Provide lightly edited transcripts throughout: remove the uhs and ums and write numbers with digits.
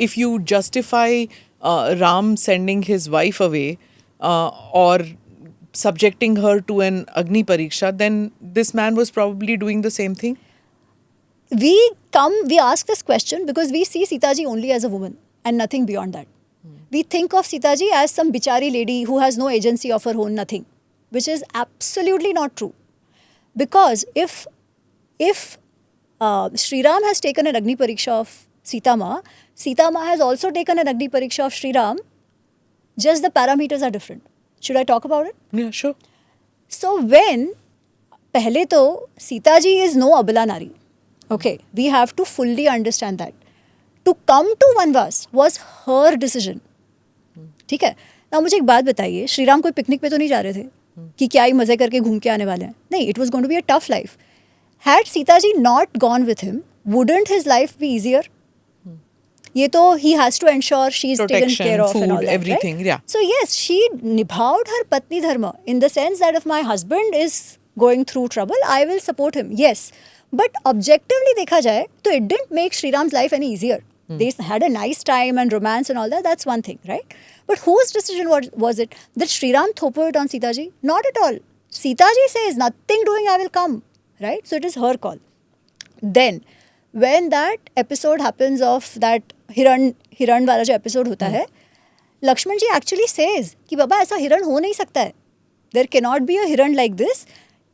if you justify Ram sending his wife away or subjecting her to an Agni Pariksha, then this man was probably doing the same thing. We ask this question because we see Sitaji only as a woman and nothing beyond that. We think of Sitaji as some bichari lady who has no agency of her own, nothing, which is absolutely not true. Because if Sri Ram has taken an Agni Pariksha of Sita Ma has also taken an Agni Pariksha of Sri Ram, just the parameters are different. Should I talk about it? Yeah, sure. So when, pehle to, Sita ji is no abala nari. Okay, we have to fully understand that. To come to Vanvas was her decision. ठीक है. Now मुझे एक बात बताइए, श्री राम कोई picnic पे तो नहीं जा रहे थे कि क्या ही मजे करके घूम के आने वाले हैं. नहीं, it was going to be a tough life. Had Sita ji not gone with him, wouldn't his life be easier? ये तो he has to ensure she's taken care of food, and all that, everything, right? yeah. So yes, she निभावed her patni dharma in the sense that if my husband is going through trouble, I will support him. Yes, but objectively देखा जाए, तो it didn't make Sri Ram's life any easier. They had a nice time and romance and all that. That's one thing, right? But whose decision was it? Did Sri Ram thopo it on Sita ji? Not at all. Sita ji says, nothing doing, I will come, right? So it is her call. Then, when that episode happens of that हिरण वाला जो episode होता है, लक्ष्मण जी actually says कि बाबा ऐसा हिरण हो नहीं सकता है. There cannot be a हिरण like this.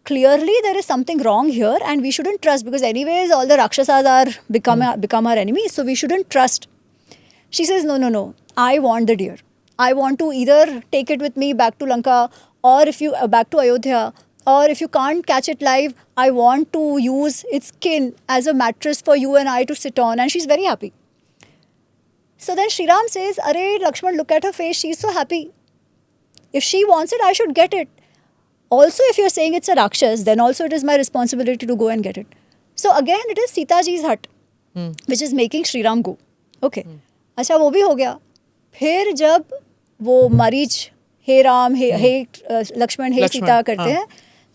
Clearly there is something wrong here and we shouldn't trust because anyways all the Rakshasas are become our enemies, so we shouldn't trust. She says, no, I want the deer. I want to either take it with me back to Lanka or if you back to Ayodhya, or if you can't catch it live, I want to use its skin as a mattress for you and I to sit on. And she's very happy. So then Sri Ram says, Arey Lakshman, look at her face, she's so happy. If she wants it, I should get it. Also, if you're saying it's a Rakshas, then also it is my responsibility to go and get it. So again, it is Sita ji's hut, which is making Sri Ram go. Okay. अच्छा वो भी हो गया. फिर जब वो मरीच हे राम हे लक्ष्मण हे सीता करते हैं,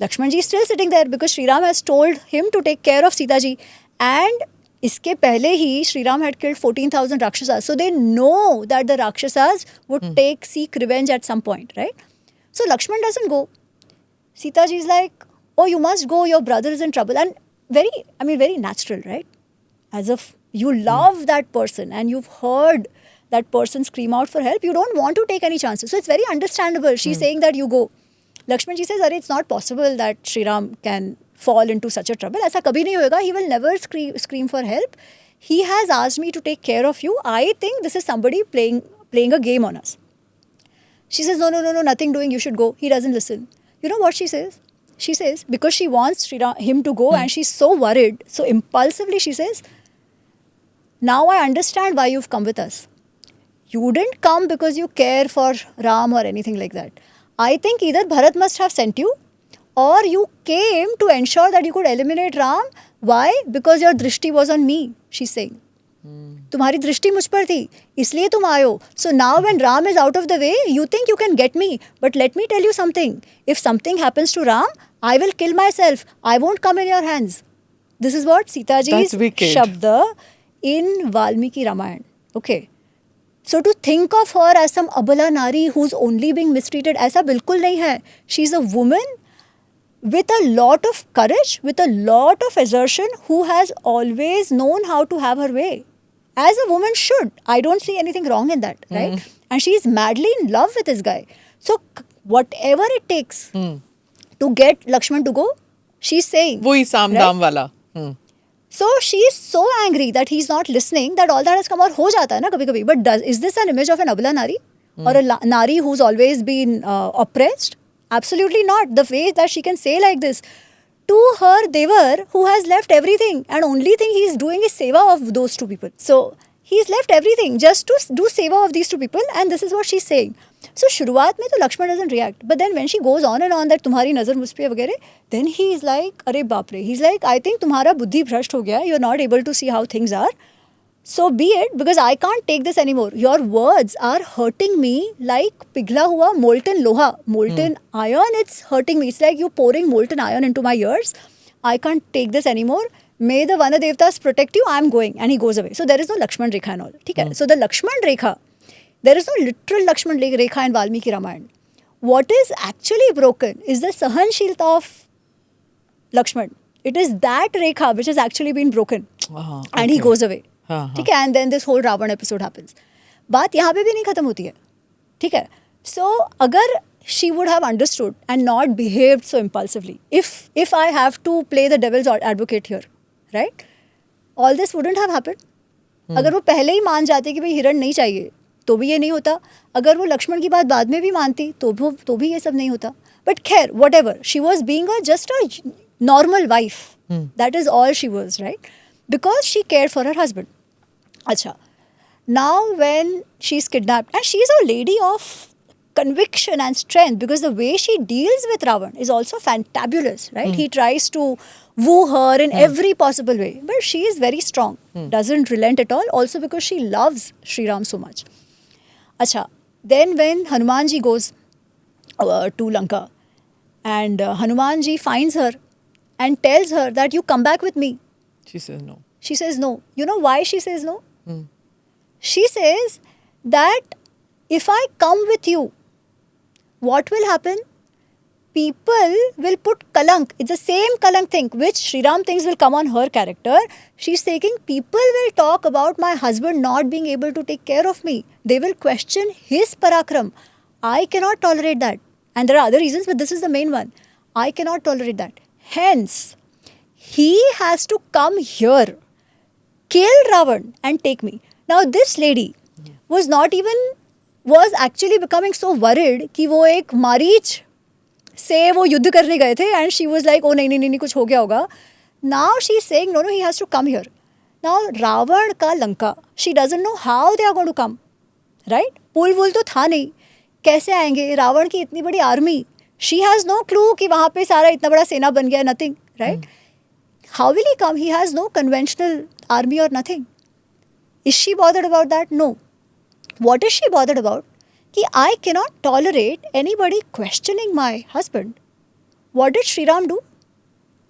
Lakshman ji is still sitting there because Sri Ram has told him to take care of Sita ji. And इसके पहले ही Sri Ram had killed 14,000 Rakshasas. So they know that the Rakshasas would seek revenge at some point, right? So Lakshman doesn't go. Sita ji is like, oh, you must go, your brother is in trouble. And very natural, right? As if you love that person and you've heard that person scream out for help, you don't want to take any chances. So it's very understandable. She's saying that you go. Lakshman ji says, Arey, it's not possible that Sri Ram can fall into such a trouble. ऐसा कभी नहीं होएगा. He will never scream for help. He has asked me to take care of you. I think this is somebody playing a game on us. She says, no, nothing doing. You should go. He doesn't listen. You know what she says? She says, because she wants him to go and she's so worried, so impulsively she says, now I understand why you've come with us. You didn't come because you care for Ram or anything like that. I think either Bharat must have sent you or you came to ensure that you could eliminate Ram. Why? Because your drishti was on me, she's saying. तुम्हारी दृष्टि मुझ पर थी, इसलिए तुम आयो. So now when Ram is out of the way, you think you can get me. But let me tell you something. If something happens to Ram, I will kill myself. I won't come in your hands. This is what Sita ji's Shabda in Valmiki Ramayana. Okay. So to think of her as some abala nari who's only being mistreated, ऐसा बिल्कुल नहीं है. She's a woman with a lot of courage, with a lot of assertion, who has always known how to have her way. As a woman should. I don't see anything wrong in that, right? And she's madly in love with this guy. So whatever it takes to get Lakshman to go, she's saying. वही सामदाम वाला. So she is so angry that he's not listening, that all that has come out हो जाता है ना कभी-कभी. But is this an image of an abala nari? Or a nari who's always been oppressed? Absolutely not. The way that she can say like this to her Devar, who has left everything, and only thing he's doing is seva of those two people. So he's left everything just to do seva of these two people, and this is what she's saying. So शुरुआत में तो Lakshman doesn't react, but then when she goes on and on that तुम्हारी नजर मुझ पे वगैरह, then he is like, अरे बाप रे, he's like, I think तुम्हारा बुद्धि भ्रष्ट हो गया, you're not able to see how things are. So be it, because I can't take this anymore. Your words are hurting me like पिघला हुआ molten लोहा, molten iron. It's hurting me. It's like you pouring molten iron into my ears. I can't take this anymore. may the Vanadevtas protect you, I'm going, and he goes away. So there is no Lakshman Rekha and all. ठीक है? So the Lakshman Rekha, there is no literal Lakshman Rekha in Valmiki Ramayana. What is actually broken is the Sahanshilta of Lakshman. It is that Rekha which has actually been broken. And he goes away. ठीक है? And then this whole Ravan episode happens. बात यहाँ पे भी नहीं खत्म होती है. ठीक है? So अगर she would have understood and not behaved so impulsively, if I have to play the devil's advocate here, right? All this wouldn't have happened. अगर वो पहले ही मान जाते कि भाई हिरण नहीं चाहिए तो भी ये नहीं होता. अगर वो लक्ष्मण की बात बाद में भी मानती तो भी ये सब नहीं होता. But खैर, whatever, she was being just a normal wife. That is all she was, right? Because she cared for her husband. अच्छा, now when she's kidnapped, and she's a lady of conviction and strength, because the way she deals with Ravan is also fantabulous, right? He tries to woo her in every possible way, but she is very strong, doesn't relent at all, also because she loves Sri Ram so much. Acha, then when Hanumanji goes to Lanka, and Hanumanji finds her and tells her that you come back with me. She says no. She says no. You know why she says no? She says that if I come with you, what will happen? People will put kalank. It's the same kalank thing which Sri Ram thinks will come on her character. She's thinking people will talk about my husband not being able to take care of me. They will question his parakram. I cannot tolerate that. And there are other reasons, but this is the main one. I cannot tolerate that. Hence, he has to come here, kill Ravan and take me. Now this lady was actually becoming so worried कि वो एक मारीच से वो युद्ध करने गए थे, and she was like, oh नहीं कुछ हो गया होगा. Now she's saying no, he has to come here. Now Ravan का Lanka, she doesn't know how they are going to come, right? पुल वुल तो था नहीं, कैसे आएंगे? रावण की इतनी बड़ी army, she has no clue कि वहाँ पे सारा इतना बड़ा सेना बन गया, nothing, right? How will he come? He has no conventional army or nothing. Is she bothered about that? No. What is she bothered about? Ki I cannot tolerate anybody questioning my husband. What did Sri Ram do?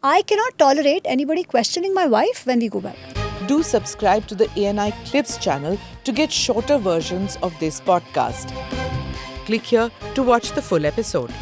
I cannot tolerate anybody questioning my wife when we go back. Do subscribe to the ANI Clips channel to get shorter versions of this podcast. Click here to watch the full episode.